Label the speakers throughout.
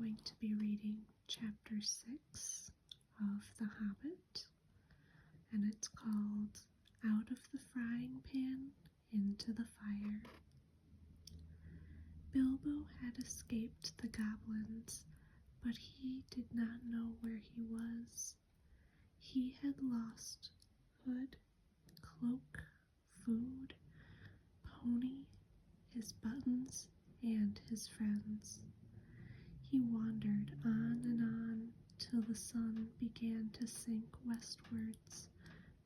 Speaker 1: going to be reading chapter 6 of The Hobbit, and it's called Out of the Frying Pan into the Fire. Bilbo had escaped the goblins, but he did not know where he was. He had lost hood, cloak, food, pony, his buttons, and his friends. He wandered on till the sun began to sink westwards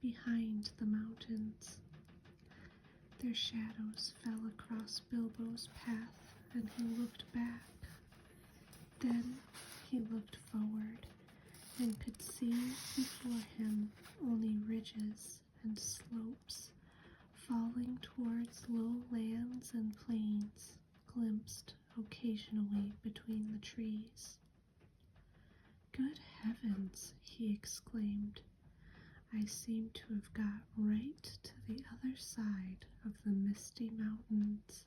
Speaker 1: behind the mountains. Their shadows fell across Bilbo's path, and he looked back. Then he looked forward and could see before him only ridges and slopes falling towards low lands and plains, glimpsed occasionally between the trees. "Good heavens," he exclaimed, "I seem to have got right to the other side of the misty mountains,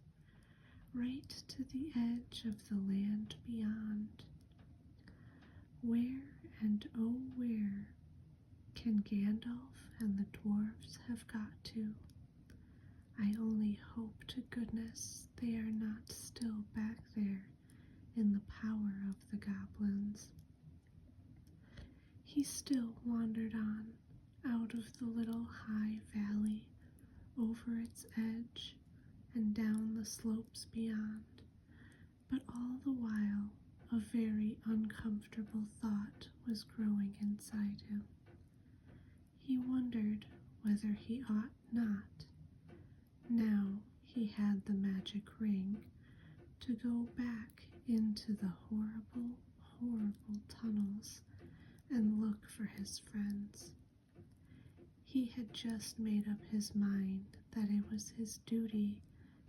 Speaker 1: right to the edge of the land beyond. Where and oh where can Gandalf and the dwarves have got to? I only hope to goodness they are not still back there in the power of the goblins." He still wandered on, out of the little high valley, over its edge, and down the slopes beyond, but all the while a very uncomfortable thought was growing inside him. He wondered whether he ought not, now he had the magic ring, to go back into the horrible, horrible tunnels and look for his friends. He had just made up his mind that it was his duty,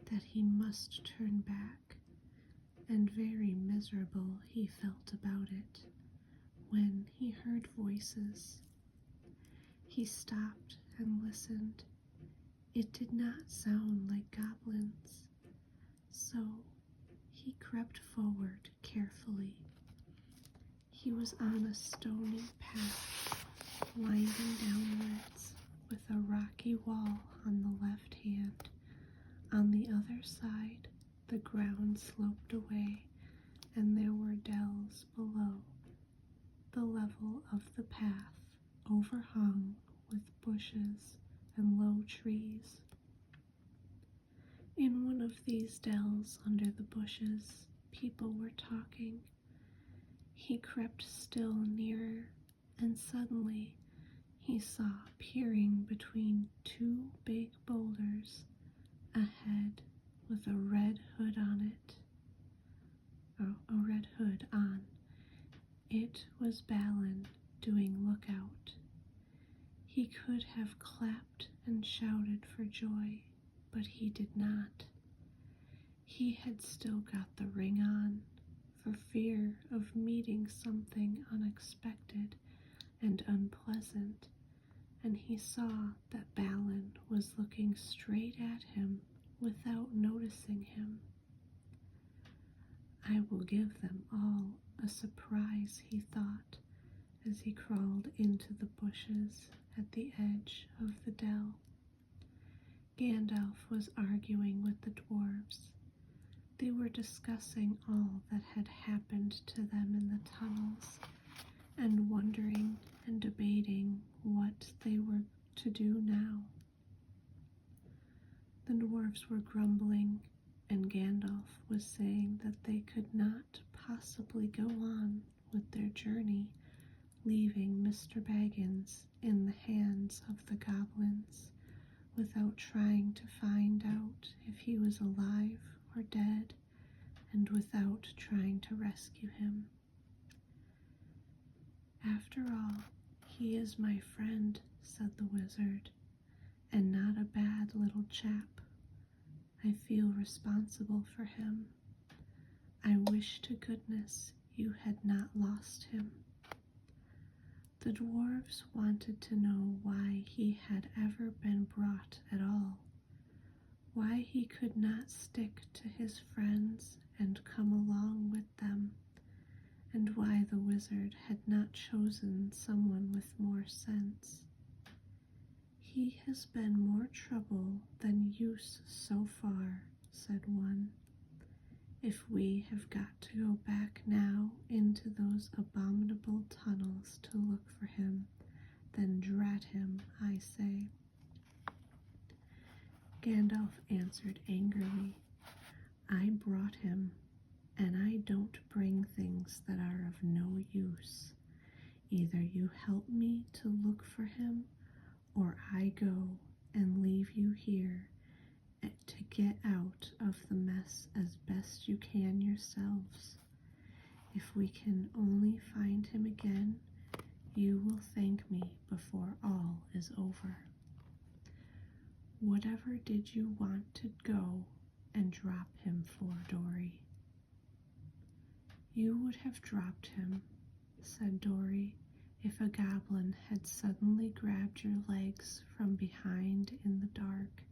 Speaker 1: that he must turn back, and very miserable he felt about it when he heard voices. He stopped and listened. It did not sound like goblins, so he crept forward carefully. He was on a stony path, winding downwards, with a rocky wall on the left hand. On the other side, the ground sloped away, and there were dells below. The level of the path overhung with bushes and low trees. In one of these dells under the bushes, people were talking. He crept still nearer, and suddenly he saw, peering between two big boulders, a head with a red hood on it. It was Balin doing lookout. He could have clapped and shouted for joy, but he did not. He had still got the ring on, for fear of meeting something unexpected and unpleasant, and he saw that Balin was looking straight at him without noticing him. "I will give them all a surprise," he thought, as he crawled into the bushes at the edge of the dell. Gandalf was arguing with the dwarves. They were discussing all that had happened to them in the tunnels, and wondering and debating what they were to do now. The dwarves were grumbling, and Gandalf was saying that they could not possibly go on with their journey, leaving Mr. Baggins in the hands of the goblins, without trying to find out if he was alive or dead, and without trying to rescue him. "After all, he is my friend," said the wizard, "and not a bad little chap. I feel responsible for him. I wish to goodness you had not lost him." The dwarves wanted to know why he had ever been brought at all, why he could not stick to his friends and come along with them, and why the wizard had not chosen someone with more sense. "He has been more trouble than use so far," said one. "If we have got to go back now into those abominable tunnels to look for him, then drat him, I say." Gandalf answered angrily, "I brought him, and I don't bring things that are of no use. Either you help me to look for him, or I go and leave you here to get out of the mess as best you can yourselves. If we can only find him again, you will thank me before all is over." "Whatever did you want to go and drop him for, Dory?" "You would have dropped him," said Dory, "if a goblin had suddenly grabbed your legs from behind in the dark,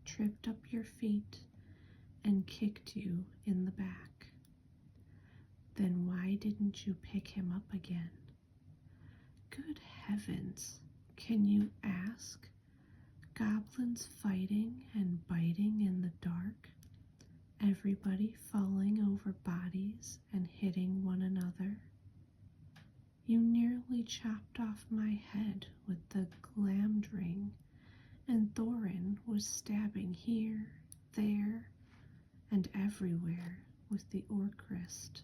Speaker 1: tripped up your feet, and kicked you in the back." "Then why didn't you pick him up again?" "Good heavens, can you ask? Goblins fighting and biting in the dark, everybody falling over bodies and hitting one another. You nearly chopped off my head with the glamdring, and Thorin was stabbing here, there, and everywhere with the orcrist.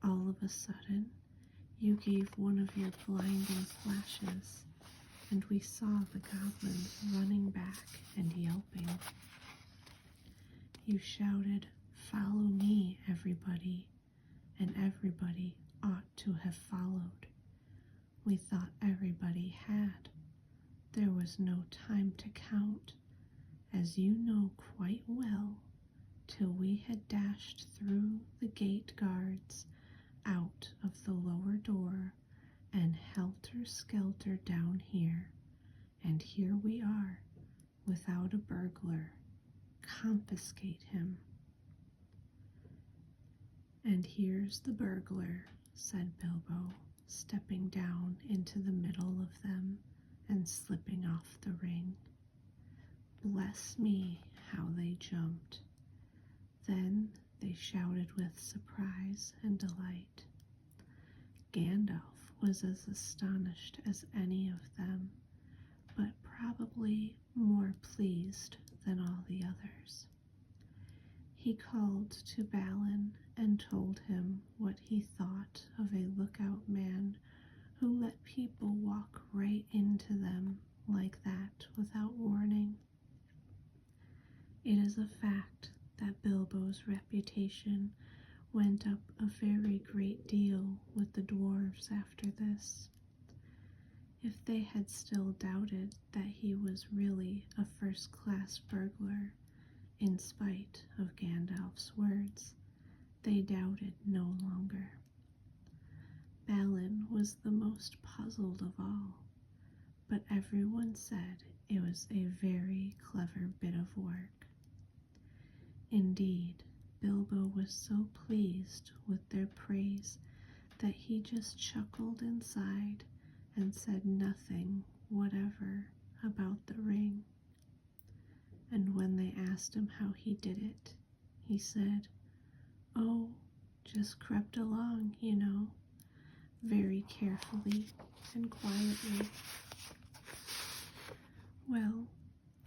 Speaker 1: All of a sudden, you gave one of your blinding flashes, and we saw the goblins running back and yelping. You shouted, 'Follow me, everybody,' and everybody ought to have followed. We thought everybody had. There was no time to count, as you know quite well, till we had dashed through the gate guards, out of the lower door, and helter-skelter down here, and here we are, without a burglar. Confiscate him." "And here's the burglar," said Bilbo, stepping down into the middle of them and slipping off the ring. Bless me, how they jumped. Then they shouted with surprise and delight. Gandalf was as astonished as any of them, but probably more pleased than all the others. He called to Balin and told him what he thought of a lookout man who let people walk right into them like that without warning. It is a fact that Bilbo's reputation went up a very great deal with the dwarves after this. If they had still doubted that he was really a first-class burglar, in spite of Gandalf's words, they doubted no longer. Balin was the most puzzled of all, but everyone said it was a very clever bit of work. Indeed, Bilbo was so pleased with their praise that he just chuckled inside and said nothing whatever about the ring. And when they asked him how he did it, he said, "Oh, just crept along, you know, very carefully and quietly." Well,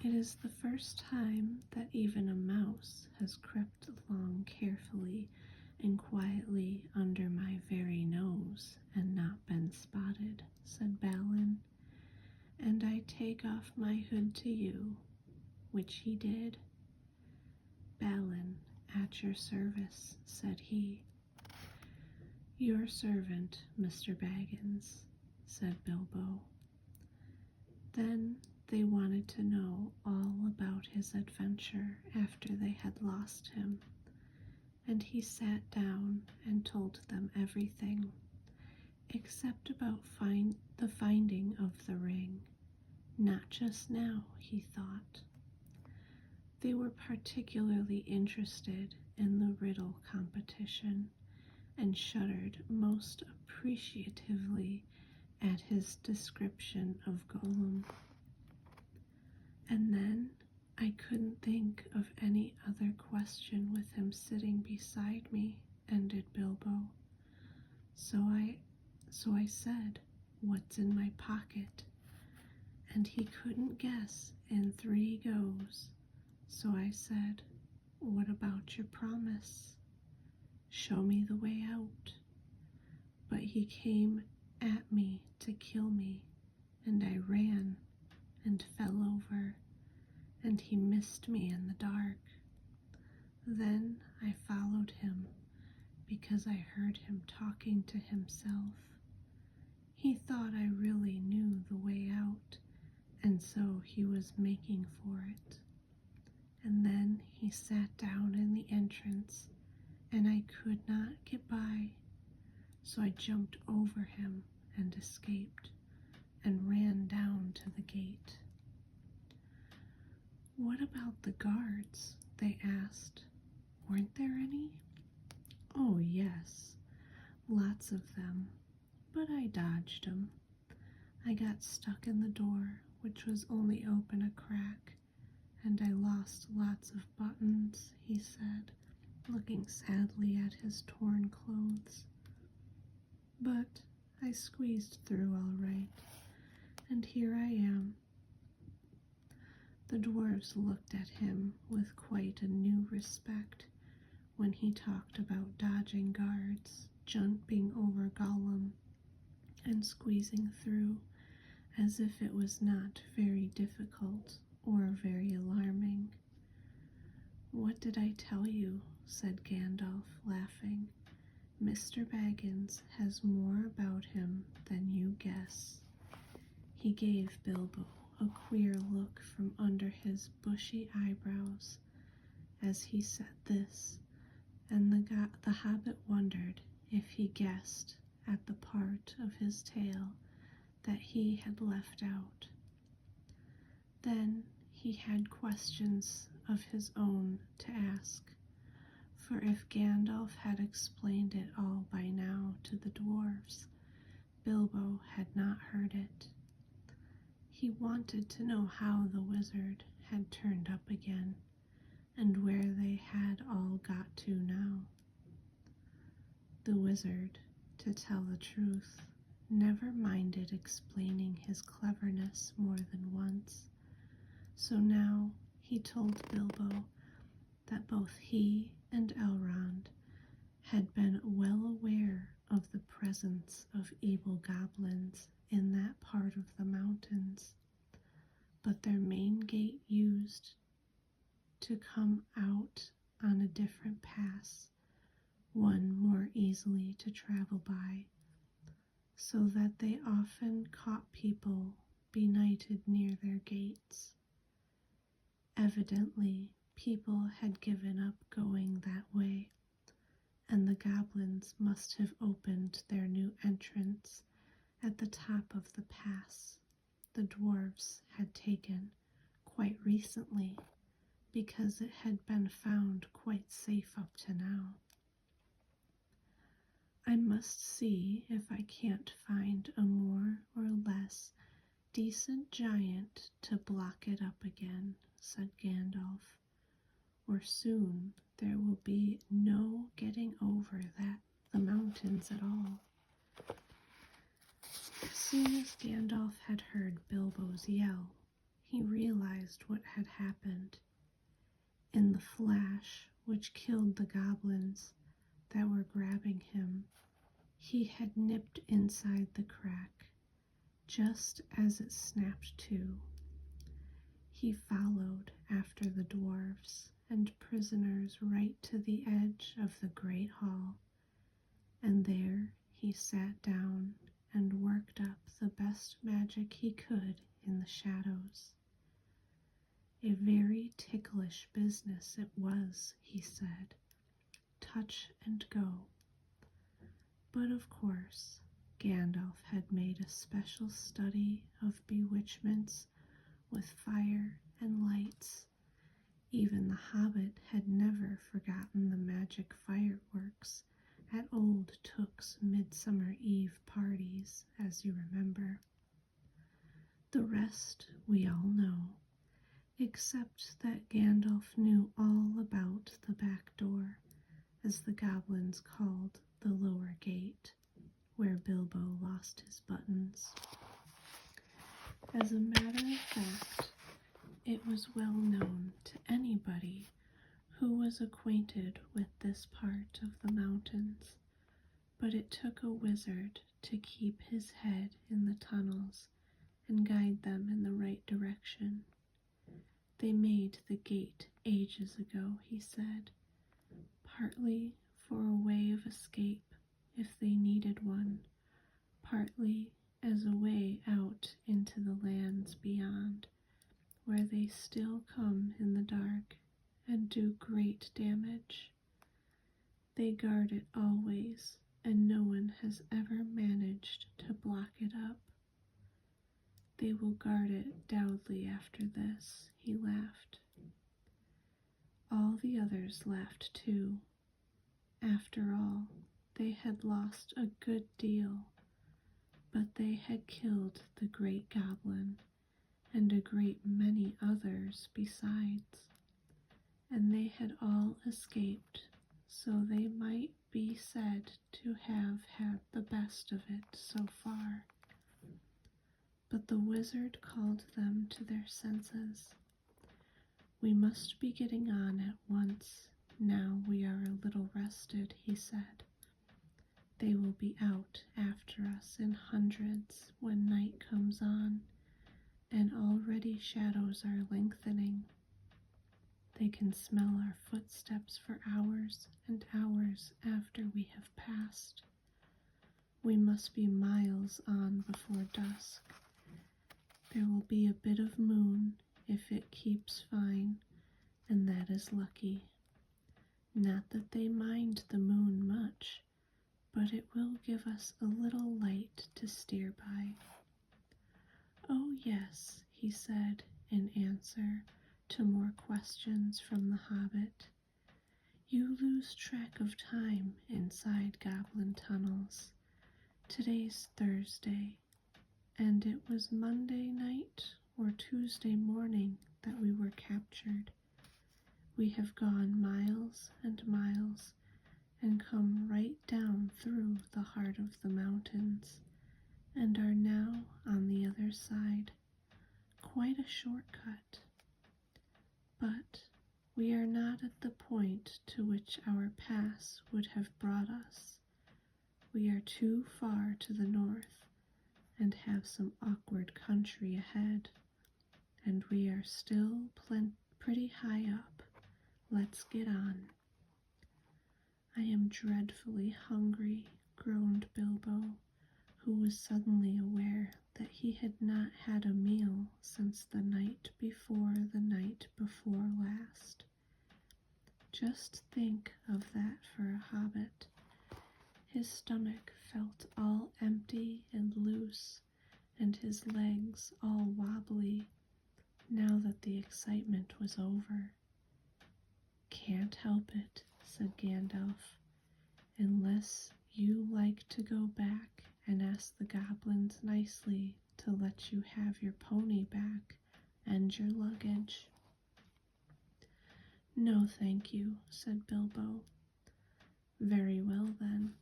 Speaker 1: it is the first time that even a mouse has crept along carefully and quietly under my very nose and not been spotted, said Balin, "and I take off my hood to you," which he did. "Balin, at your service," said he. "Your servant, Mr. Baggins," said Bilbo. Then they wanted to know all about his adventure after they had lost him, and he sat down and told them everything, except about the finding of the ring. Not just now, he thought. They were particularly interested in the riddle competition, and shuddered most appreciatively at his description of Gollum. And then I couldn't think of any other question with him sitting beside me, ended Bilbo. So I said, "What's in my pocket?" And he couldn't guess in 3 goes. So I said, "What about your promise? Show me the way out." But he came at me to kill me, and I ran and fell over, and he missed me in the dark. Then I followed him because I heard him talking to himself. He thought I really knew the way out, and so he was making for it. And then he sat down in the entrance, and I could not get by, so I jumped over him and escaped, and ran down to the gate. "What about the guards?" they asked. "Weren't there any?" "Oh, yes, lots of them, but I dodged 'em. I got stuck in the door, which was only open a crack, and I lost lots of buttons," he said, looking sadly at his torn clothes. "But I squeezed through all right, and here I am." The dwarves looked at him with quite a new respect when he talked about dodging guards, jumping over Gollum, and squeezing through, as if it was not very difficult or very alarming. "What did I tell you?" said Gandalf, laughing. "Mr. Baggins has more about him than you guess." He gave Bilbo a queer look from under his bushy eyebrows as he said this, and the Hobbit wondered if he guessed at the part of his tale that he had left out. Then he had questions of his own to ask, for if Gandalf had explained it all by now to the dwarves, Bilbo had not heard it. He wanted to know how the wizard had turned up again, and where they had all got to now. The wizard, to tell the truth, never minded explaining his cleverness more than once, so now he told Bilbo that both he and Elrond had been well aware of the presence of evil goblins in that part of the mountains, but their main gate used to come out on a different pass, one more easily to travel by, so that they often caught people benighted near their gates. Evidently, people had given up going that way, and the goblins must have opened their new entrance at the top of the pass the dwarves had taken quite recently, because it had been found quite safe up to now. "I must see if I can't find a more or less decent giant to block it up again," said Gandalf, "or soon there will be no getting over the mountains at all." As soon as Gandalf had heard Bilbo's yell, he realized what had happened. In the flash which killed the goblins that were grabbing him, he had nipped inside the crack, just as it snapped to. He followed after the dwarves and prisoners right to the edge of the great hall, and there he sat down and worked up the best magic he could in the shadows. A very ticklish business it was, he said, touch and go. But of course, Gandalf had made a special study of bewitchments with fire and lights. Even the Hobbit had never forgotten the magic fireworks at old Took's Midsummer Eve parties, as you remember. The rest we all know, except that Gandalf knew all about the back door, as the goblins called the lower gate, where Bilbo lost his buttons. As a matter of fact, it was well known to anybody who was acquainted with this part of the mountains, but it took a wizard to keep his head in the tunnels and guide them in the right direction. They made the gate ages ago, he said, partly for a way of escape if they needed one, partly as a way out into the lands beyond, where they still come in the dark and do great damage. They guard it always, and no one has ever managed to block it up. They will guard it dourly after this, he laughed. All the others laughed too. After all, they had lost a good deal, but they had killed the great goblin and a great many others besides, and they had all escaped, so they might be said to have had the best of it so far. But the wizard called them to their senses. We must be getting on at once, now we are a little rested, he said. They will be out after us in hundreds when night comes on, and already shadows are lengthening. They can smell our footsteps for hours and hours after we have passed. We must be miles on before dusk. There will be a bit of moon if it keeps fine, and that is lucky. Not that they mind the moon much, but it will give us a little light to steer by. Oh yes, he said in answer to more questions from the Hobbit. You lose track of time inside goblin tunnels. Today's Thursday, and it was Monday night or Tuesday morning that we were captured. We have gone miles and miles and come right down through the heart of the mountains, and are now on the other side. Quite a shortcut. But we are not at the point to which our pass would have brought us. We are too far to the north, and have some awkward country ahead, and we are still pretty high up. Let's get on. I am dreadfully hungry, groaned Bilbo, who was suddenly aware that he had not had a meal since the night before last. Just think of that for a hobbit. His stomach felt all empty and loose, and his legs all wobbly, now that the excitement was over. Can't help it, said Gandalf, unless you like to go back and ask the goblins nicely to let you have your pony back and your luggage. No, thank you, said Bilbo. Very well, then.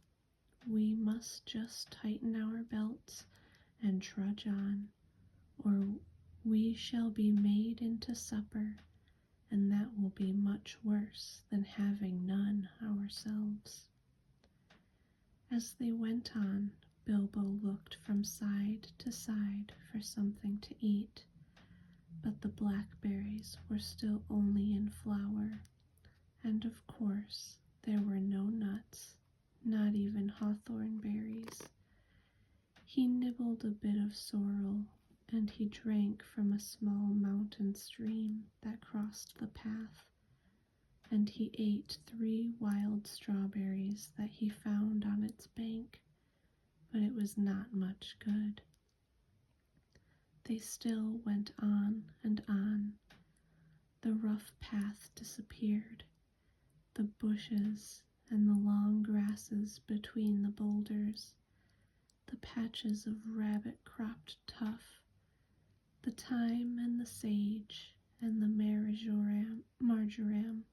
Speaker 1: We must just tighten our belts and trudge on, or we shall be made into supper, and that will be much worse than having none ourselves. As they went on, Bilbo looked from side to side for something to eat, but the blackberries were still only in flower, and of course there were no nuts, not even hawthorn berries. He nibbled a bit of sorrel, and he drank from a small mountain stream that crossed the path, and he ate 3 wild strawberries that he found on its bank, but it was not much good. They still went on and on. The rough path disappeared. The bushes and the long grasses between the boulders, the patches of rabbit-cropped tuff, the thyme and the sage and the marjoram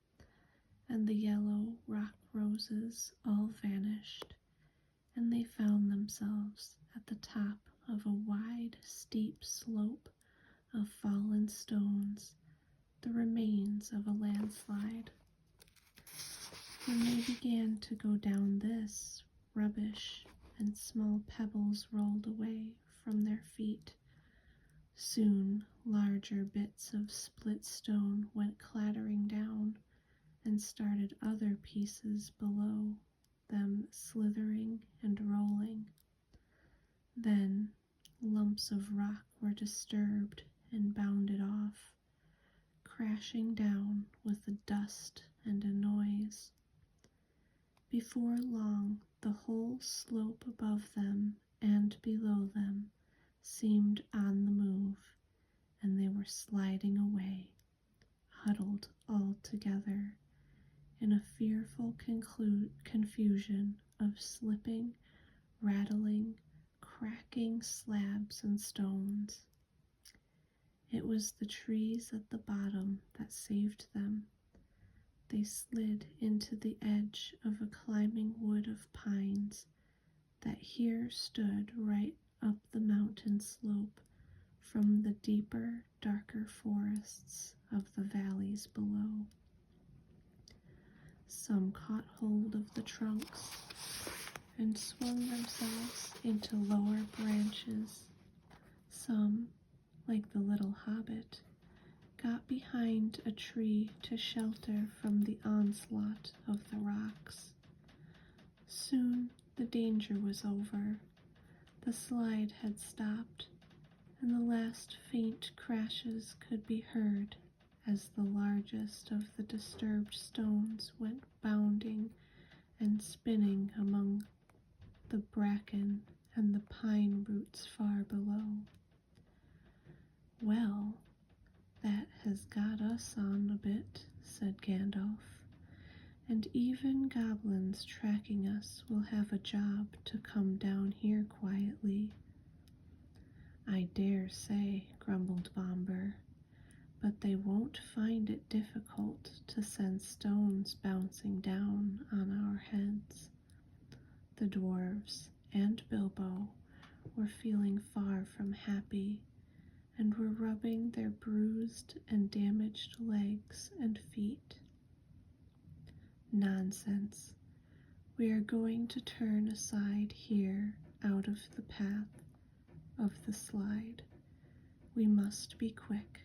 Speaker 1: and the yellow rock roses all vanished, and they found themselves at the top of a wide, steep slope of fallen stones, the remains of a landslide. When they began to go down this, rubbish and small pebbles rolled away from their feet. Soon larger bits of split stone went clattering down, and started other pieces below them slithering and rolling. Then lumps of rock were disturbed and bounded off, crashing down with a dust and a noise. Before long, the whole slope above them and below them seemed on the move, and they were sliding away, huddled all together, in a fearful confusion of slipping, rattling, cracking slabs and stones. It was the trees at the bottom that saved them. They slid into the edge of a climbing wood of pines that here stood right up the mountain slope from the deeper, darker forests of the valleys below. Some caught hold of the trunks and swung themselves into lower branches. Some, like the little Hobbit, got behind a tree to shelter from the onslaught of the rocks. Soon the danger was over. The slide had stopped, and the last faint crashes could be heard as the largest of the disturbed stones went bounding and spinning among the bracken and the pine roots far below. "Well, that has got us on a bit," said Gandalf, "and even goblins tracking us will have a job to come down here quietly." "I dare say," grumbled Bomber, "but they won't find it difficult to send stones bouncing down on our heads." The dwarves and Bilbo were feeling far from happy, and were rubbing their bruised and damaged legs and feet. "Nonsense. We are going to turn aside here out of the path of the slide. We must be quick.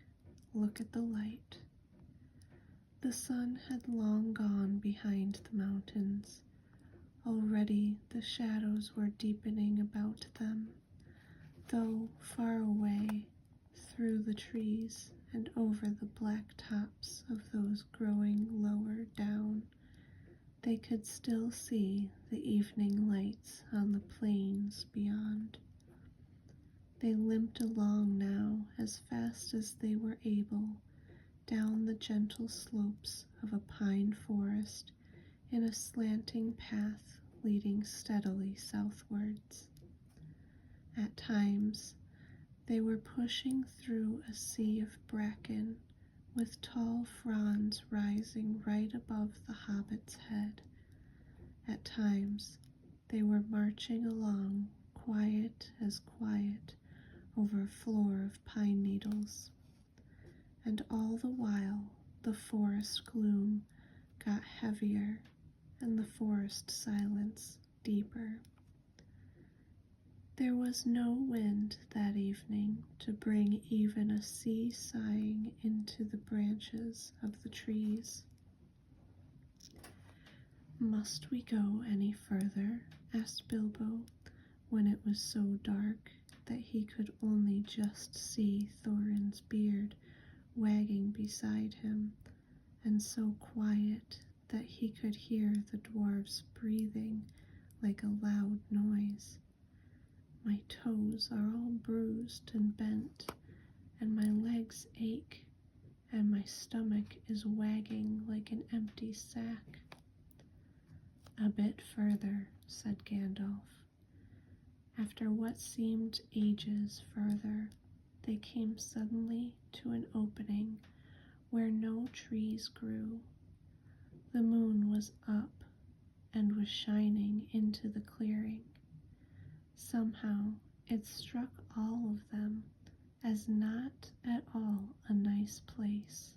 Speaker 1: Look at the light." The sun had long gone behind the mountains. Already the shadows were deepening about them, though far away, through the trees and over the black tops of those growing lower down, they could still see the evening lights on the plains beyond. They limped along now as fast as they were able, down the gentle slopes of a pine forest in a slanting path leading steadily southwards. At times, they were pushing through a sea of bracken, with tall fronds rising right above the Hobbit's head. At times, they were marching along, quiet as quiet, over a floor of pine needles. And all the while, the forest gloom got heavier, and the forest silence deeper. There was no wind that evening to bring even a sea sighing into the branches of the trees. "Must we go any further?" asked Bilbo, when it was so dark that he could only just see Thorin's beard wagging beside him, and so quiet that he could hear the dwarves breathing like a loud noise. "My toes are all bruised and bent, and my legs ache, and my stomach is wagging like an empty sack." "A bit further," said Gandalf. After what seemed ages further, they came suddenly to an opening where no trees grew. The moon was up and was shining into the clearing. Somehow it struck all of them as not at all a nice place,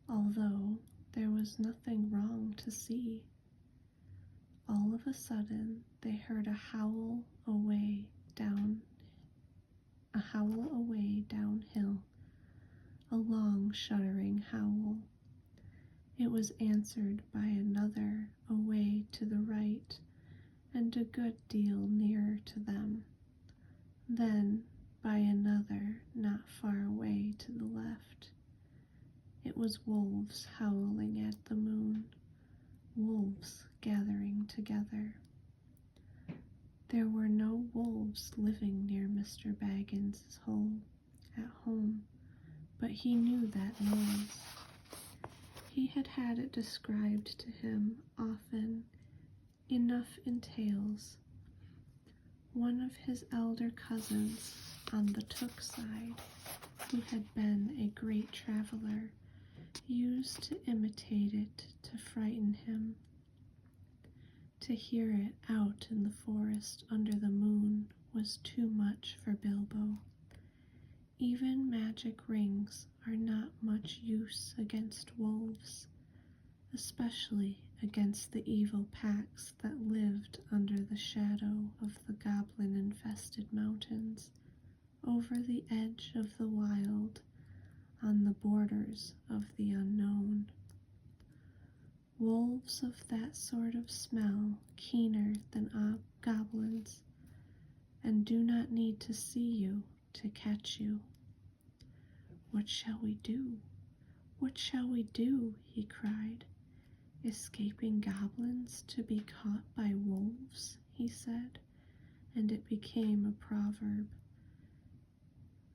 Speaker 1: although there was nothing wrong to see. All of a sudden they heard a howl away downhill, a long shuddering howl. It was answered by another away to the right and a good deal nearer to them, then by another not far away to the left. It was wolves howling at the moon, wolves gathering together. There were no wolves living near Mr. Baggins's hole at home, but he knew that noise. He had had it described to him often enough in tales. One of his elder cousins on the Took side, who had been a great traveler, used to imitate it to frighten him. To hear it out in the forest under the moon was too much for Bilbo. Even magic rings are not much use against wolves, especially against the evil packs that lived under the shadow of the goblin-infested mountains, over the edge of the wild, on the borders of the unknown. Wolves of that sort of smell keener than goblins, and do not need to see you to catch you. "What shall we do? What shall we do?" he cried. "Escaping goblins to be caught by wolves," he said, and it became a proverb,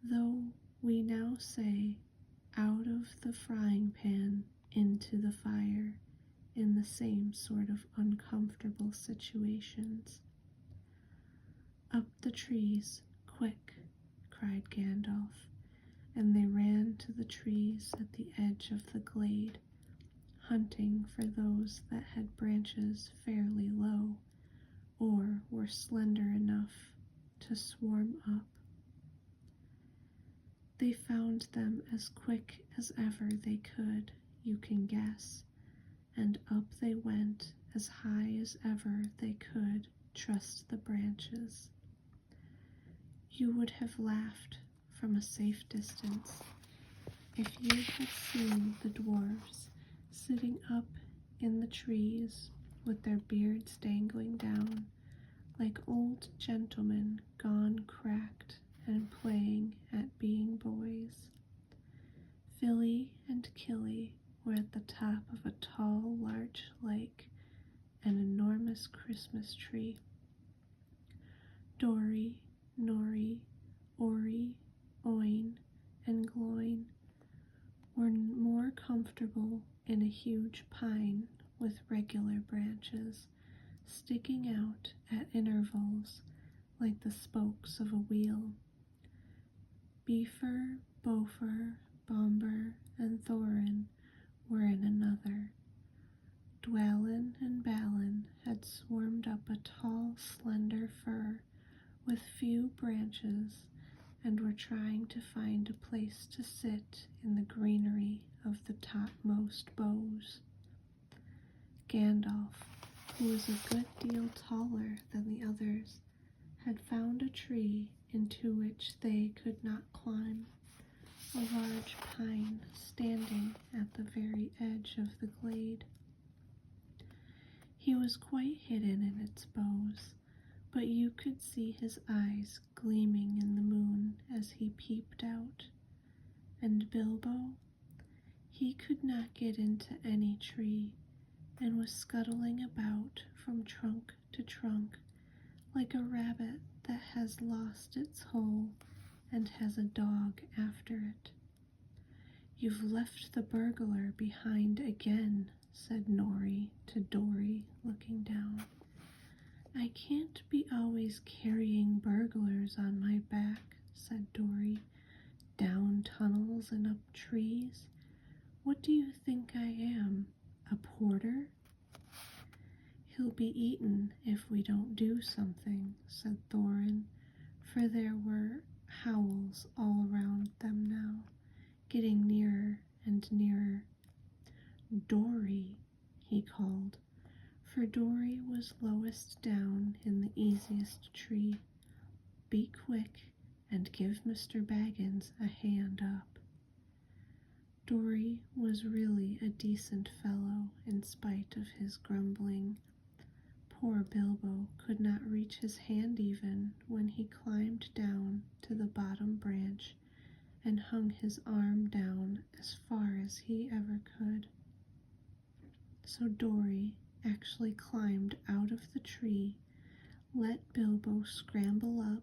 Speaker 1: though we now say, "out of the frying pan into the fire," in the same sort of uncomfortable situations. "Up the trees, quick!" cried Gandalf, and they ran to the trees at the edge of the glade, hunting for those that had branches fairly low, or were slender enough to swarm up. They found them as quick as ever they could, you can guess, and up they went as high as ever they could trust the branches. You would have laughed from a safe distance if you had seen the dwarves sitting up in the trees with their beards dangling down like old gentlemen gone cracked and playing at being boys. Philly and Killy were at the top of a tall larch lake, an enormous Christmas tree. Dory, Nori, Ori, Oin, and Gloin were more comfortable in a huge pine with regular branches sticking out at intervals like the spokes of a wheel. Beaver, Bofer, Bomber, and Thorin were in another. Dwalin and Balin had swarmed up a tall, slender fir with few branches and were trying to find a place to sit in the greenery of the topmost boughs. Gandalf, who was a good deal taller than the others, had found a tree into which they could not climb, a large pine standing at the very edge of the glade. He was quite hidden in its boughs, but you could see his eyes gleaming in the moon as he peeped out. And Bilbo? He could not get into any tree, and was scuttling about from trunk to trunk like a rabbit that has lost its hole and has a dog after it. "You've left the burglar behind again," said Nori to Dory, looking down. I can't be always carrying burglars on my back, said Dory. Down tunnels and up trees. What do you think I am, a porter? He'll be eaten if we don't do something, said Thorin, for there were howls all around them now, getting nearer and nearer. Dory, he called, for Dory was lowest down in the easiest tree. Be quick and give Mr. Baggins a hand up. Dory was really a decent fellow in spite of his grumbling. Poor Bilbo could not reach his hand even when he climbed down to the bottom branch and hung his arm down as far as he ever could. So Dory actually climbed out of the tree, let Bilbo scramble up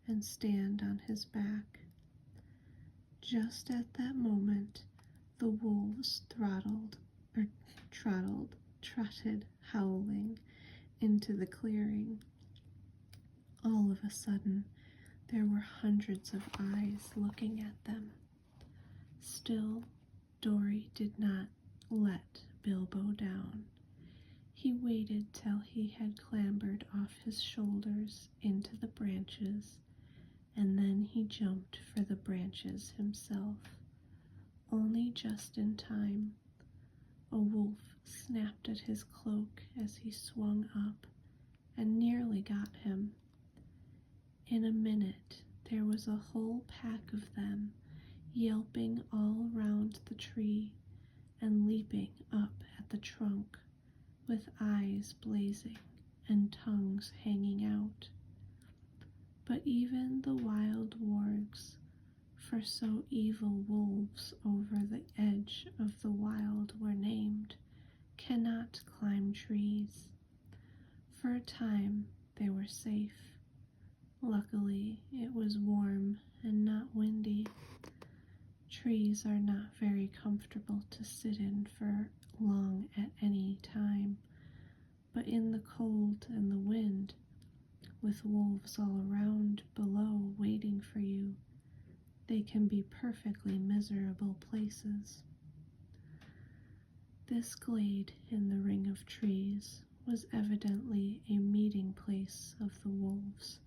Speaker 1: and stand on his back. Just at that moment, the wolves trotted howling into the clearing. All of a sudden, there were hundreds of eyes looking at them. Still, Dory did not let Bilbo down. He waited till he had clambered off his shoulders into the branches, and then he jumped for the branches himself, only just in time. A wolf snapped at his cloak as he swung up and nearly got him. In a minute, there was a whole pack of them, yelping all round the tree and leaping up at the trunk, with eyes blazing and tongues hanging out. But even the wild wargs, for so evil wolves over the edge of the wild were named, cannot climb trees. For a time they were safe. Luckily, it was warm and not windy. Trees are not very comfortable to sit in for long at any time, but in the cold and the wind, with wolves all around below waiting for you, they can be perfectly miserable places. This glade in the ring of trees was evidently a meeting place of the wolves.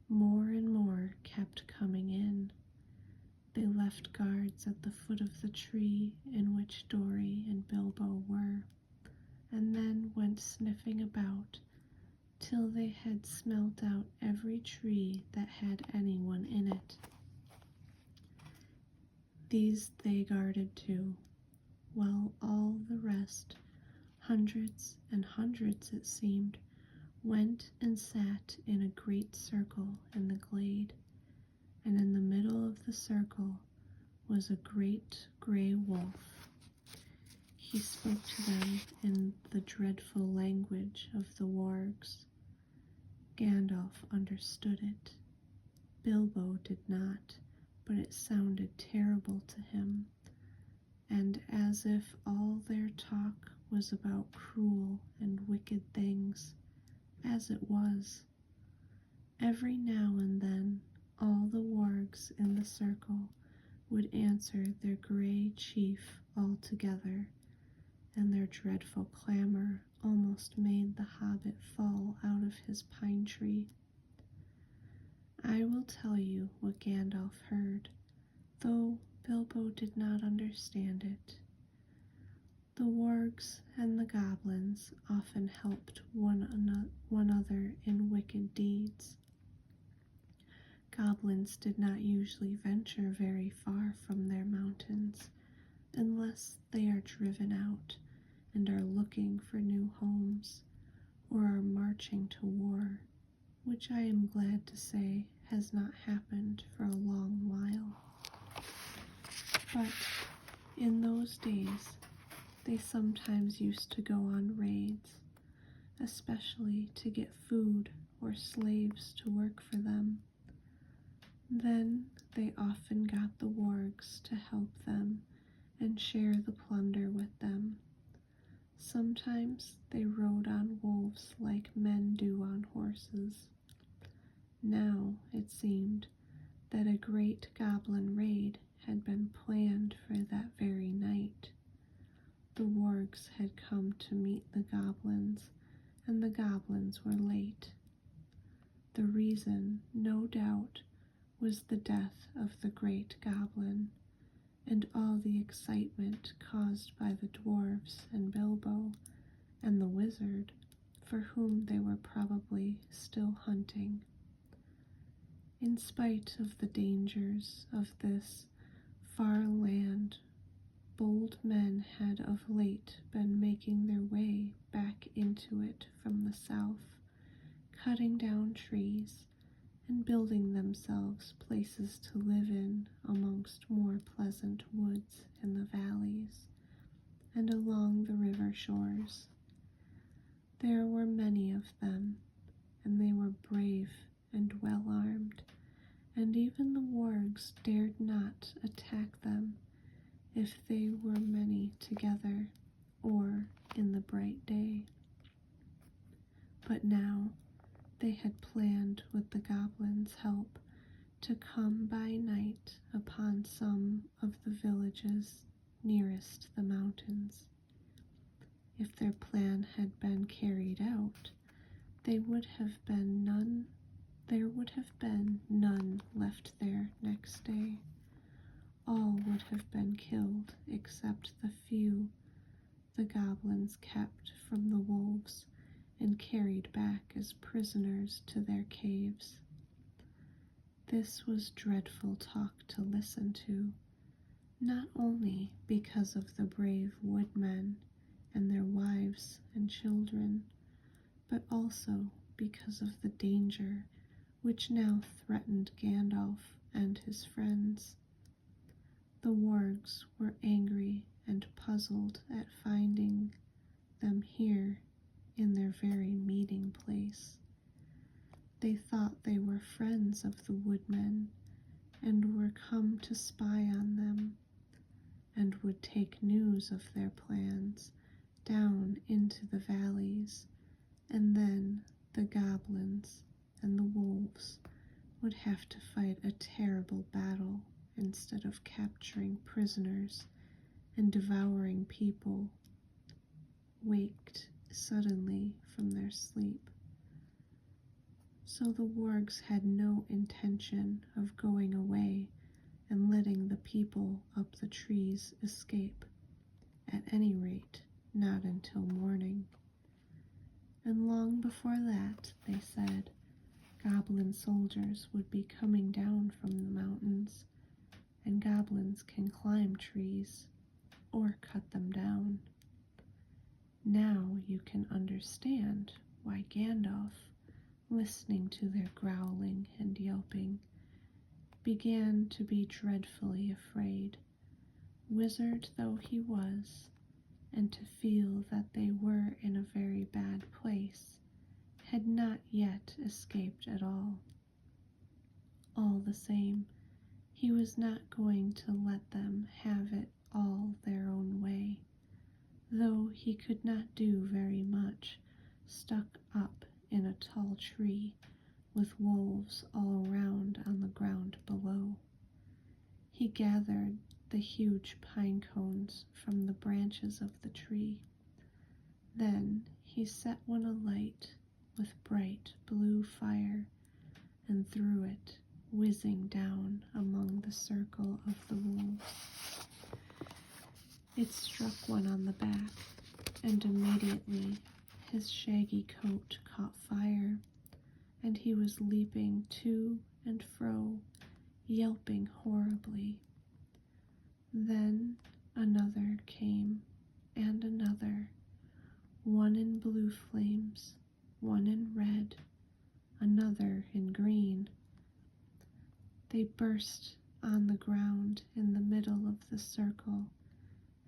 Speaker 1: More and more kept coming in. They left guards at the foot of the tree in which Dory and Bilbo were, and then went sniffing about till they had smelt out every tree that had anyone in it. These they guarded too, while all the rest, hundreds and hundreds it seemed, went and sat in a great circle in the glade, and in the middle of the circle was a great gray wolf. He spoke to them in the dreadful language of the wargs. Gandalf understood it. Bilbo did not, but it sounded terrible to him, and as if all their talk was about cruel and wicked things, as it was. Every now and then, all the wargs in the circle would answer their gray chief all together, and their dreadful clamor almost made the Hobbit fall out of his pine tree. I will tell you what Gandalf heard, though Bilbo did not understand it. The wargs and the goblins often helped one another in wicked deeds. Goblins did not usually venture very far from their mountains, unless they are driven out and are looking for new homes, or are marching to war, which I am glad to say has not happened for a long while. But in those days, they sometimes used to go on raids, especially to get food or slaves to work for them. Then they often got the wargs to help them and share the plunder with them, Sometimes they rode on wolves like men do on horses. Now it seemed that a great goblin raid had been planned for that very night. The wargs had come to meet the goblins, and the goblins were late. The reason, no doubt, was the death of the great goblin, and all the excitement caused by the dwarfs and Bilbo and the wizard, for whom they were probably still hunting. In spite of the dangers of this far land, bold men had of late been making their way back into it from the south, cutting down trees and building themselves places to live in amongst more pleasant woods in the valleys and along the river shores. There were many of them, and they were brave and well armed, and even the wargs dared not attack them if they were many together or in the bright day. But now they had planned with the goblins' help to come by night upon some of the villages nearest the mountains. If their plan had been carried out, there would have been none left there next day. All would have been killed except the few the goblins kept from the wolves and carried back as prisoners to their caves. This was dreadful talk to listen to, not only because of the brave woodmen and their wives and children, but also because of the danger which now threatened Gandalf and his friends. The wargs were angry and puzzled at finding them here in their very meeting place. They thought they were friends of the woodmen and were come to spy on them, and would take news of their plans down into the valleys, and then the goblins and the wolves would have to fight a terrible battle instead of capturing prisoners and devouring people waked suddenly from their sleep. So the wargs had no intention of going away and letting the people up the trees escape, at any rate not until morning. And long before that, they said, goblin soldiers would be coming down from the mountains, and goblins can climb trees or cut them down. Now you can understand why Gandalf, listening to their growling and yelping, began to be dreadfully afraid, wizard though he was, and to feel that they were in a very bad place, had not yet escaped at all. All the same, he was not going to let them have it all their own way, though he could not do very much, stuck up in a tall tree, with wolves all around on the ground below. He gathered the huge pine cones from the branches of the tree. Then he set one alight with bright blue fire and threw it whizzing down among the circle of the wolves. It struck one on the back, and immediately his shaggy coat caught fire, and he was leaping to and fro, yelping horribly. Then another came, and another, one in blue flames, one in red, another in green. They burst on the ground in the middle of the circle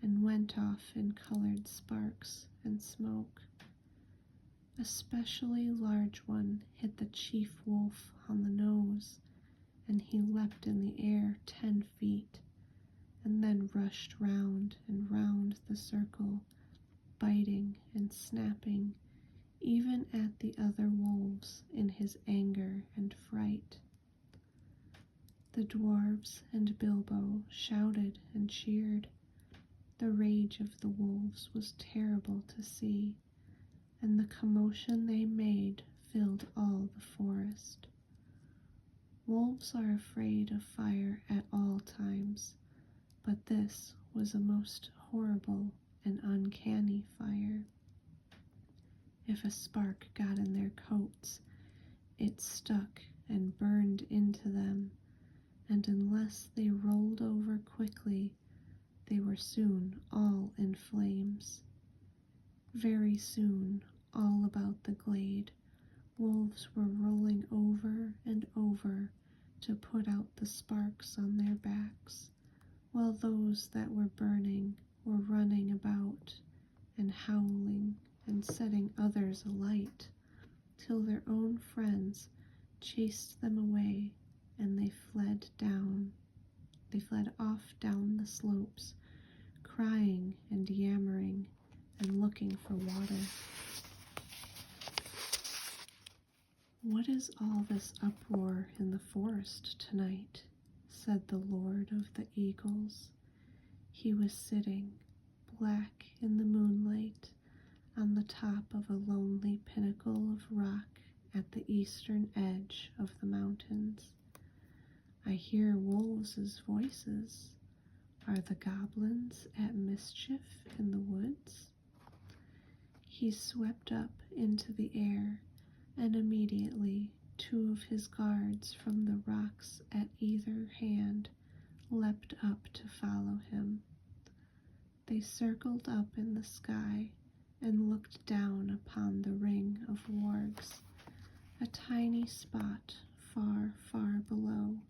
Speaker 1: and went off in colored sparks and smoke. A specially large one hit the chief wolf on the nose, and he leapt in the air 10 feet, and then rushed round and round the circle, biting and snapping even at the other wolves in his anger and fright. The dwarves and Bilbo shouted and cheered. The rage of the wolves was terrible to see, and the commotion they made filled all the forest. Wolves are afraid of fire at all times, but this was a most horrible and uncanny fire. If a spark got in their coats, it stuck and burned into them, and unless they rolled over quickly, they were soon all in flames. Very soon, all about the glade, wolves were rolling over and over to put out the sparks on their backs, while those that were burning were running about and howling and setting others alight, till their own friends chased them away, and they fled off down the slopes, crying and yammering and looking for water. "What is all this uproar in the forest tonight?" said the Lord of the Eagles. He was sitting, black in the moonlight, on the top of a lonely pinnacle of rock at the eastern edge of the mountains. "I hear wolves' voices. Are the goblins at mischief in the woods?" He swept up into the air, and immediately 2 of his guards from the rocks at either hand leapt up to follow him. They circled up in the sky and looked down upon the ring of wargs, a tiny spot far, far below.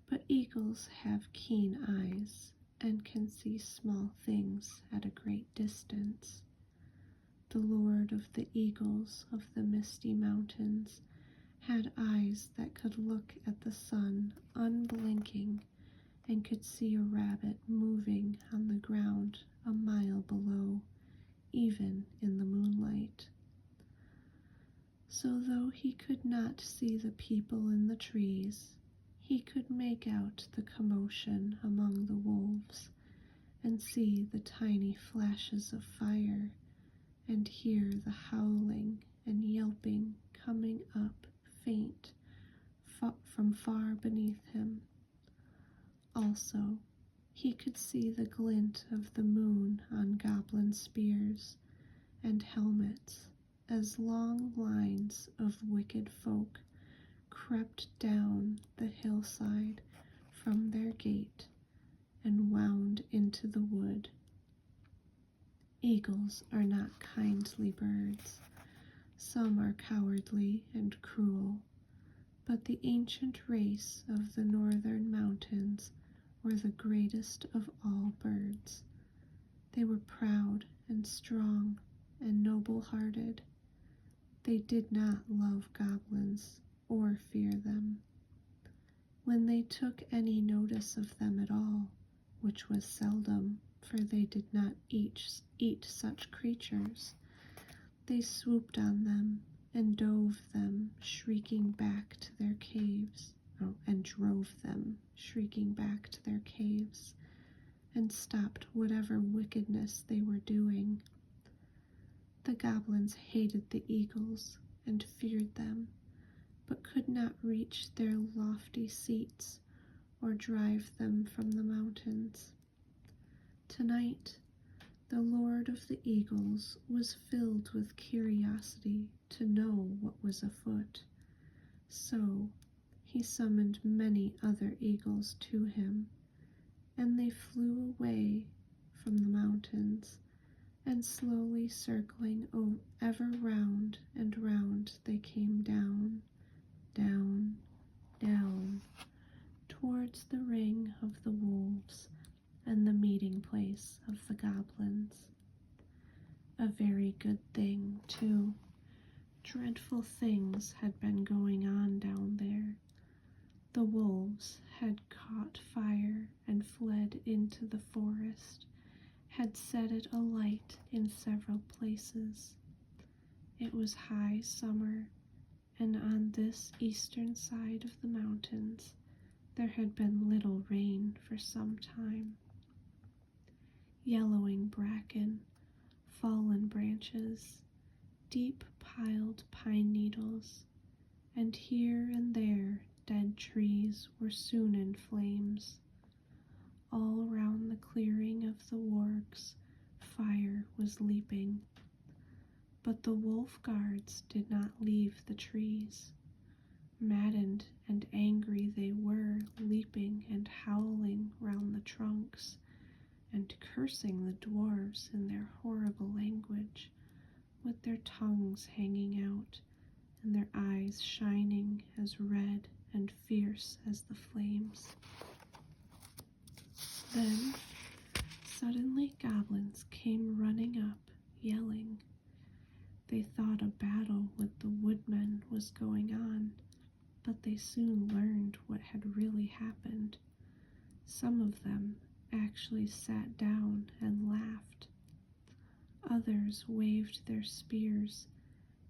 Speaker 1: But eagles have keen eyes and can see small things at a great distance. The Lord of the Eagles of the Misty Mountains had eyes that could look at the sun unblinking and could see a rabbit moving on the ground a mile below, even in the moonlight. So though he could not see the people in the trees, he could make out the commotion among the wolves and see the tiny flashes of fire and hear the howling and yelping coming up faint from far beneath him. Also, he could see the glint of the moon on goblin spears and helmets as long lines of wicked folk crept down the hillside from their gate and wound into the wood. Eagles are not kindly birds. Some are cowardly and cruel, but the ancient race of the northern mountains were the greatest of all birds. They were proud and strong and noble-hearted. They did not love goblins or fear them. When they took any notice of them at all, which was seldom, for they did not eat such creatures, they swooped on them and dove them shrieking back to their caves, and drove them shrieking back to their caves, and stopped whatever wickedness they were doing. The goblins hated the eagles and feared them, but could not reach their lofty seats or drive them from the mountains. Tonight, the Lord of the Eagles was filled with curiosity to know what was afoot, so he summoned many other eagles to him, and they flew away from the mountains, and slowly circling ever round and round they came down, down, down, towards the ring of the wolves and the meeting place of the goblins. A very good thing, too. Dreadful things had been going on down there. The wolves had caught fire and fled into the forest, had set it alight in several places. It was high summer, and on this eastern side of the mountains there had been little rain for some time. Yellowing bracken, fallen branches, deep piled pine needles, and here and there dead trees were soon in flames. All round the clearing of the wargs fire was leaping, but the wolf guards did not leave the trees. Maddened and angry they were, leaping and howling round the trunks, and cursing the dwarves in their horrible language, with their tongues hanging out, and their eyes shining as red and fierce as the flames. Then, suddenly goblins came running up, yelling. They thought a battle with the woodmen was going on, but they soon learned what had really happened. Some of them actually sat down and laughed. Others waved their spears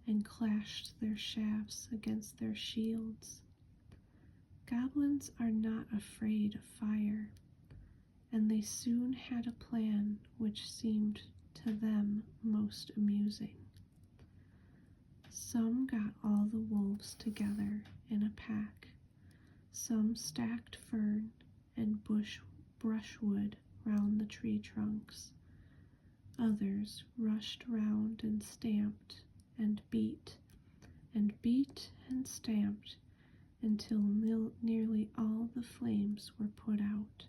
Speaker 1: and clashed their shafts against their shields. Goblins are not afraid of fire, and they soon had a plan which seemed to them most amusing. Some got all the wolves together in a pack. Some stacked fern and brushwood round the tree trunks. Others rushed round and stamped and beat and stamped until nearly all the flames were put out.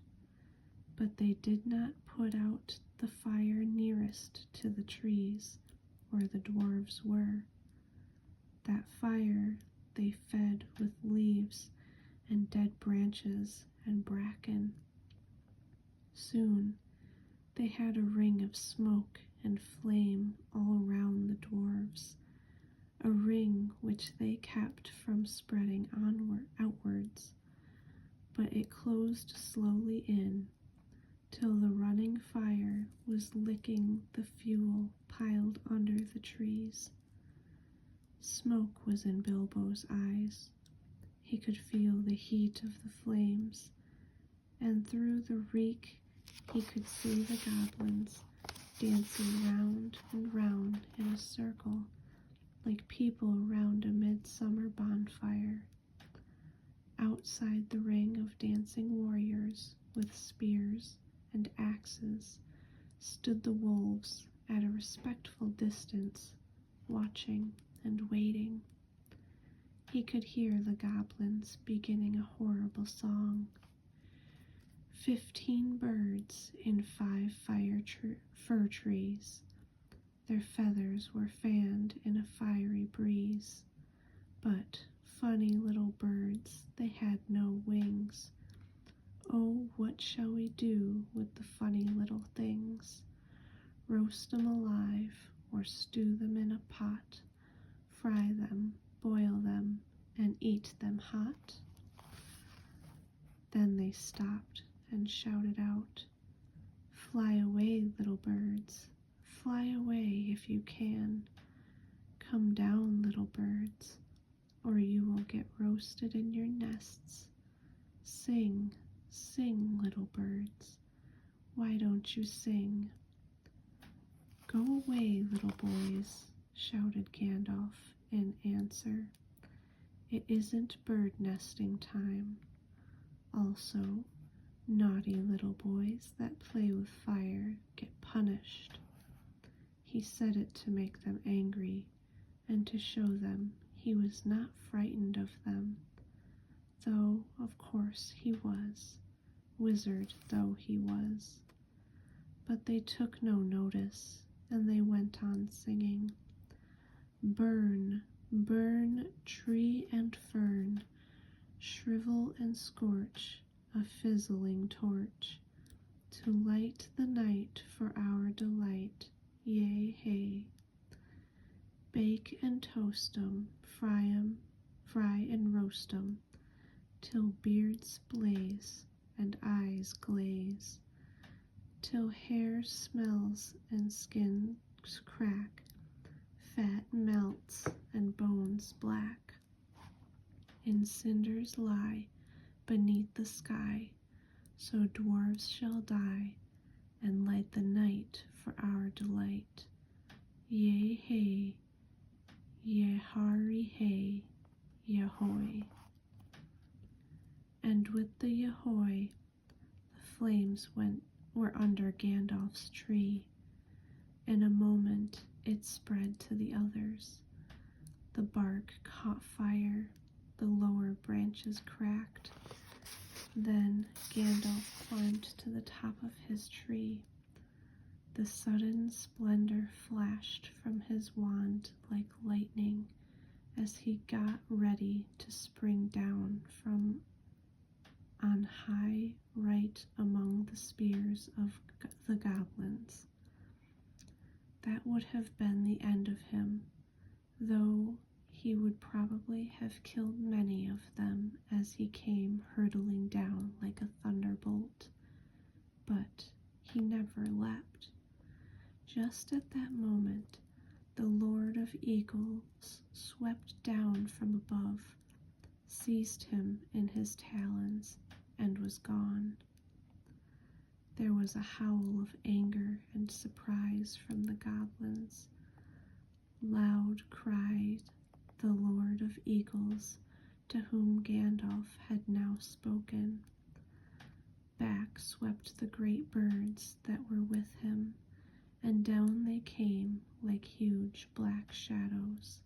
Speaker 1: But they did not put out the fire nearest to the trees where the dwarves were. That fire they fed with leaves and dead branches and bracken. Soon they had a ring of smoke and flame all round the dwarves, a ring which they kept from spreading outwards, but it closed slowly in, till the running fire was licking the fuel piled under the trees. Smoke was in Bilbo's eyes. He could feel the heat of the flames, and through the reek he could see the goblins dancing round and round in a circle like people round a midsummer bonfire. Outside the ring of dancing warriors with spears and axes stood the wolves at a respectful distance, watching and waiting. He could hear the goblins beginning a horrible song. 15 birds in 5 fir trees. Their feathers were fanned in a fiery breeze. But, funny little birds, they had no wings. Oh, what shall we do with the funny little things? Roast 'em alive, or stew them in a pot, fry them, boil them, and eat them hot? Then they stopped and shouted out, "Fly away, little birds, fly away if you can. Come down, little birds, or you will get roasted in your nests. Sing, sing, little birds, why don't you sing?" "Go away, little boys," shouted Gandalf in answer. "It isn't bird nesting time. Also, naughty little boys that play with fire get punished." He said it to make them angry and to show them he was not frightened of them, though of course he was, wizard though he was. But they took no notice, and they went on singing, "Burn, burn, tree and fern, shrivel and scorch a fizzling torch, to light the night for our delight, yea, hey. Bake and toast 'em, fry and roast 'em, till beards blaze and eyes glaze. till hair smells and skins crack, fat melts and bones black, in cinders lie beneath the sky, so dwarves shall die, and light the night for our delight. Yea, hey, ye harry hey, yahoy. And with the yahoy, the flames were under Gandalf's tree. In a moment it spread to the others. The bark caught fire, the lower branches cracked. Then Gandalf climbed to the top of his tree. The sudden splendor flashed from his wand like lightning as he got ready to spring down from on high right among the spears of the goblins. That would have been the end of him, though he would probably have killed many of them as he came hurtling down like a thunderbolt. But he never leapt. Just at that moment, the Lord of Eagles swept down from above, seized him in his talons, and was gone. There was a howl of anger and surprise from the goblins. Loud cried the Lord of Eagles, to whom Gandalf had now spoken. Back swept the great birds that were with him, and down they came like huge black shadows.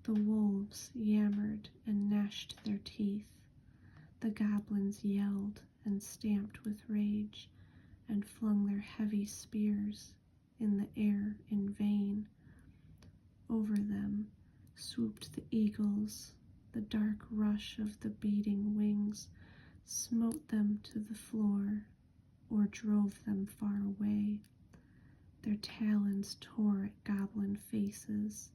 Speaker 1: The wolves yammered and gnashed their teeth. The goblins yelled and stamped with rage, and flung their heavy spears in the air in vain. Over them swooped the eagles. The dark rush of the beating wings smote them to the floor or drove them far away. Their talons tore at goblin faces.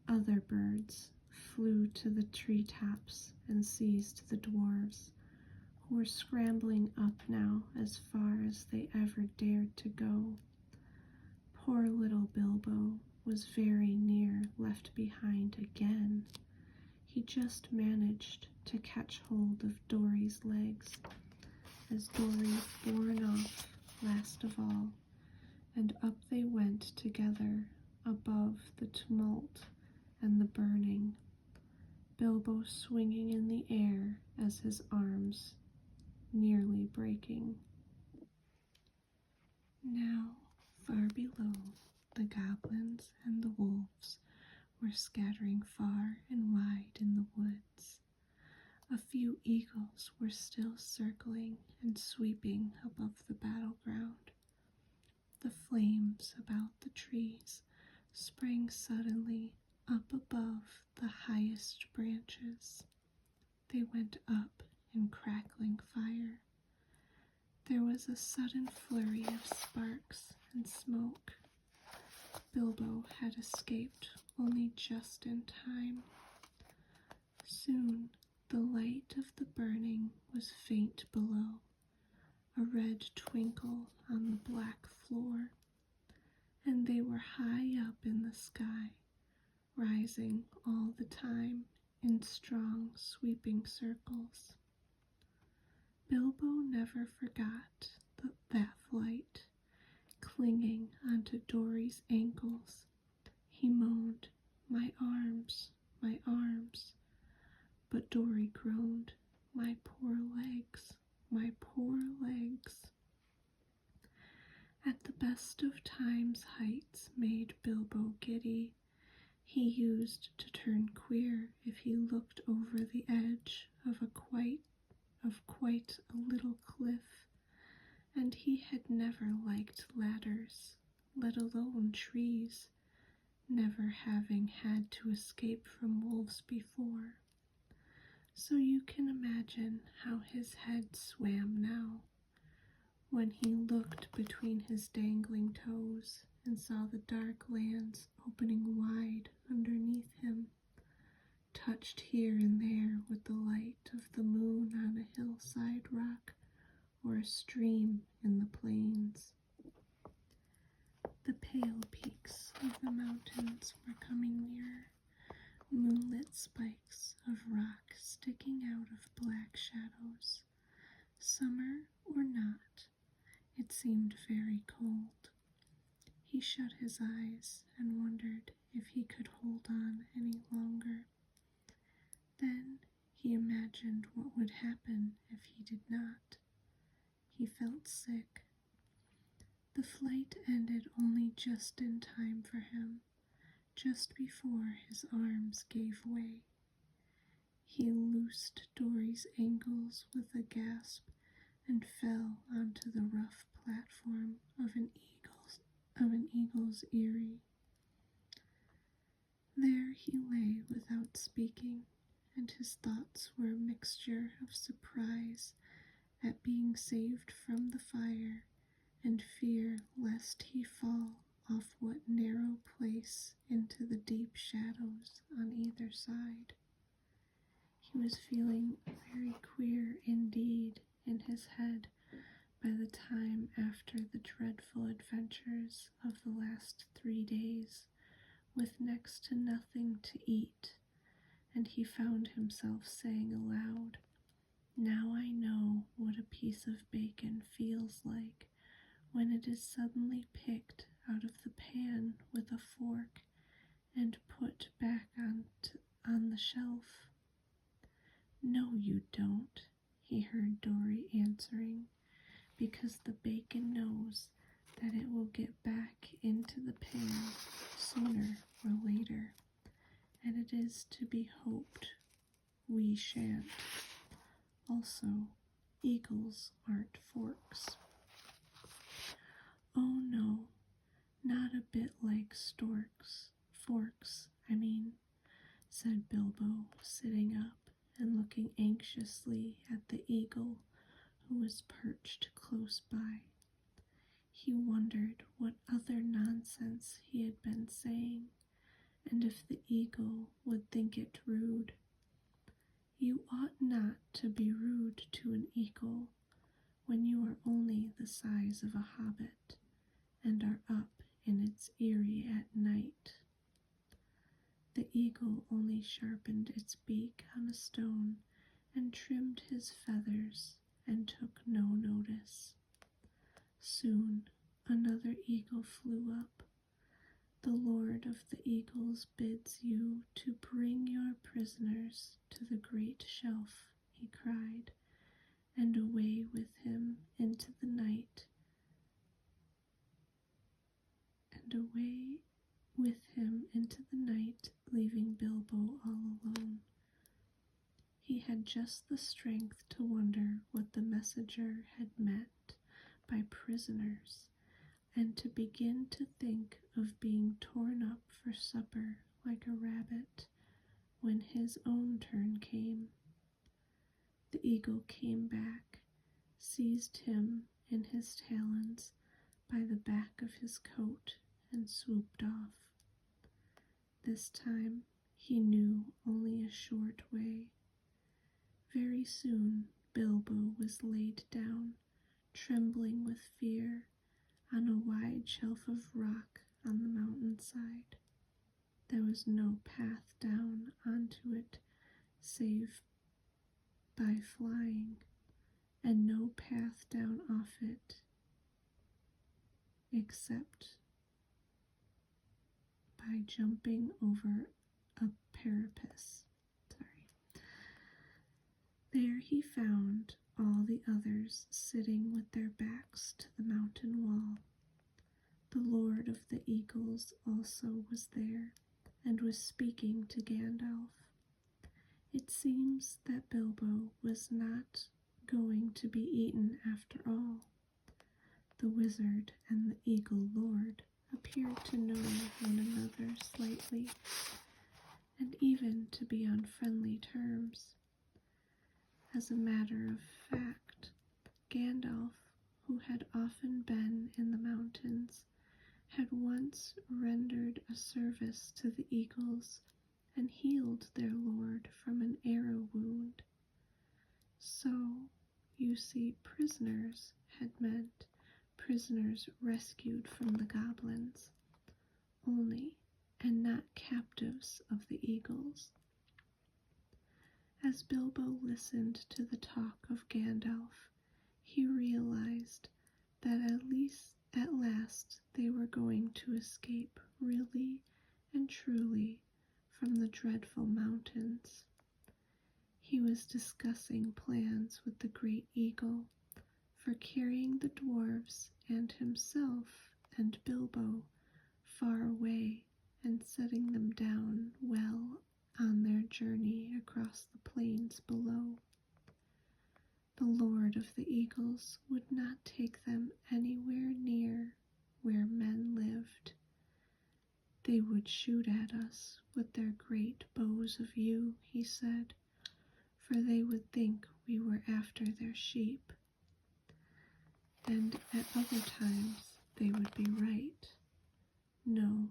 Speaker 1: Other birds flew to the treetops and seized the dwarves, who were scrambling up now as far as they ever dared to go. Poor little Bilbo was very near left behind again. He just managed to catch hold of Dory's legs as Dory borne off last of all, and up they went together above the tumult and the burning, Bilbo swinging in the air as his arms nearly breaking. Now, far below, the goblins and the wolves were scattering far and wide in the woods. A few eagles were still circling and sweeping above the battleground. The flames about the trees sprang suddenly up above the highest branches. They went up in crackling fire. There was a sudden flurry of sparks and smoke. Bilbo had escaped only just in time. Soon the light of the burning was faint below, a red twinkle on the black floor, and they were high up in the sky, rising all the time in strong, sweeping circles. Bilbo never forgot that flight. Clinging onto Dory's ankles, he moaned, "My arms, my arms." But Dory groaned, "My poor legs, my poor legs." At the best of times heights made Bilbo giddy. He used to turn queer if he looked over the edge of quite a little cliff, and he had never liked ladders, let alone trees, never having had to escape from wolves before. So you can imagine how his head swam now, when he looked between his dangling toes and saw the dark lands opening wide underneath him, touched here and there with the light of the moon on a hillside rock or a stream in the plains. The pale peaks of the mountains were coming nearer, moonlit spikes of rock sticking out of black shadows. Summer or not, it seemed very cold. He shut his eyes and wondered if he could hold on any longer. Then he imagined what would happen if he did not. He felt sick. The flight ended only just in time for him, just before his arms gave way. He loosed Dory's ankles with a gasp and fell onto the rough platform of an eagle's eyrie. There he lay without speaking, and his thoughts were a mixture of surprise at being saved from the fire and fear lest he fall off what narrow place into the deep shadows on either side. He was feeling very queer indeed in his head by the time after the dreadful adventures of the last 3 days, with next to nothing to eat, and he found himself saying aloud, "Now I know what a piece of bacon feels like when it is suddenly picked out of the pan with a fork and put back on the shelf." "No, you don't," he heard Dory answering, "because the bacon knows that it will get back into the pan sooner or later, and it is to be hoped we shan't. Also, eagles aren't forks." "Oh no, not a bit like storks. Forks, I mean," said Bilbo, sitting up and looking anxiously at the eagle who was perched close by. He wondered what other nonsense he had been saying, and if the eagle would think it rude. You ought not to be rude to an eagle when you are only the size of a hobbit and are up in its eyrie at night. The eagle only sharpened its beak on a stone and trimmed his feathers and took no notice. Soon another eagle flew up. "The Lord of the Eagles bids you to bring your prisoners to the great shelf," he cried, and away with him into the night, leaving Bilbo all alone. He had just the strength to wonder what the messenger had meant by prisoners, and to begin to think of being torn up for supper like a rabbit when his own turn came. The eagle came back, seized him in his talons by the back of his coat, and swooped off. This time he knew only a short way. Very soon Bilbo was laid down, trembling with fear, on a wide shelf of rock on the mountainside. There was no path down onto it save by flying, and no path down off it except by jumping over a precipice. There he found all the others sitting with their backs to the mountain wall. The Lord of the Eagles also was there, and was speaking to Gandalf. It seems that Bilbo was not going to be eaten after all. The wizard and the Eagle Lord appeared to know one another slightly, and even to be on friendly terms. As a matter of fact, Gandalf, who had often been in the mountains, had once rendered a service to the eagles and healed their lord from an arrow wound. "So, You see, prisoners had meant prisoners rescued from the goblins only, and not captives of the eagles. As Bilbo listened to the talk of Gandalf, he realized that at last they were going to escape really and truly from the dreadful mountains. He was discussing plans with the great eagle for carrying the dwarves and himself and Bilbo far away and setting them down well on their journey across the plains below. The Lord of the Eagles would not take them anywhere near where men lived. They would shoot at us with their great bows of yew, he said, for they would think we were after their sheep. And at other times they would be right. No,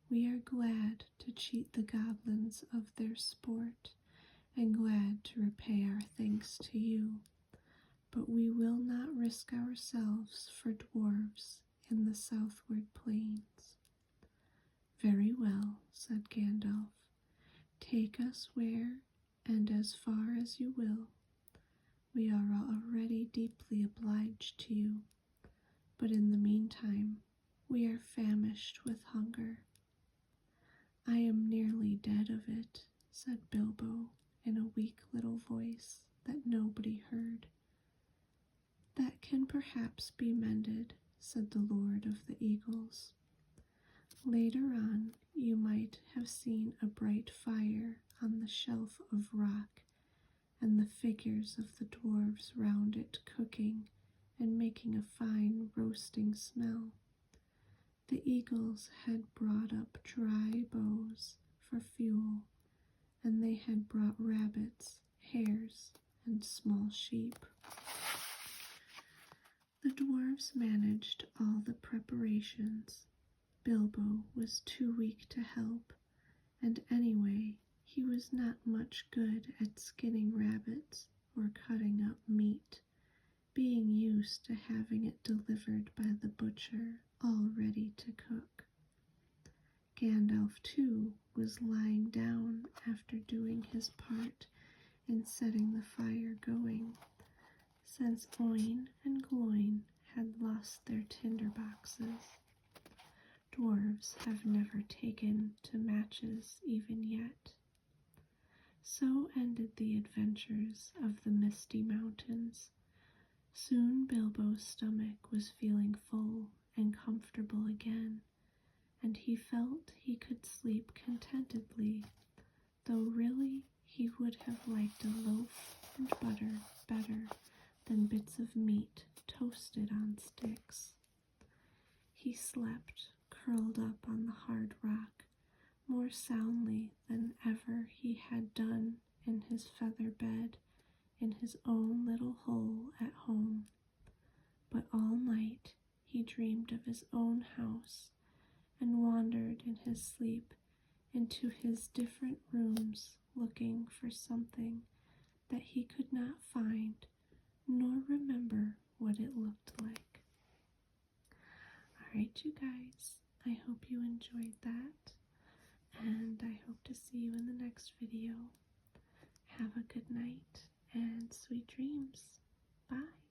Speaker 1: we are glad to cheat the goblins of their sport, and glad to repay our thanks to you, but we will not risk ourselves for dwarves in the southward plains. Very well, said Gandalf. Take us where and as far as you will. We are already deeply obliged to you, but in the meantime we are famished with hunger. I am nearly dead of it, said Bilbo in a weak little voice that nobody heard. That can perhaps be mended, said the Lord of the Eagles. Later on you might have seen a bright fire on the shelf of rock, and the figures of the dwarves round it cooking and making a fine roasting smell. The eagles had brought up dry boughs for fuel, and they had brought rabbits, hares, and small sheep. The dwarves managed all the preparations. Bilbo was too weak to help, and anyway, he was not much good at skinning rabbits or cutting up meat, being used to having it delivered by the butcher all ready to cook. Gandalf, too, was lying down after doing his part in setting the fire going, since Oin and Gloin had lost their tinder boxes. Dwarves have never taken to matches even yet. So ended the adventures of the Misty Mountains. Soon Bilbo's stomach was feeling full and comfortable again, and he felt he could sleep contentedly, though really he would have liked a loaf and butter better than bits of meat toasted on sticks. He slept, curled up on the hard rock, more soundly than ever he had done in his feather bed in his own little hole at home. But all night he dreamed of his own house, and wandered in his sleep into his different rooms, looking for something that he could not find, nor remember what it looked like. Alright, you guys, I hope you enjoyed that, and I hope to see you in the next video. Have a good night and sweet dreams. Bye.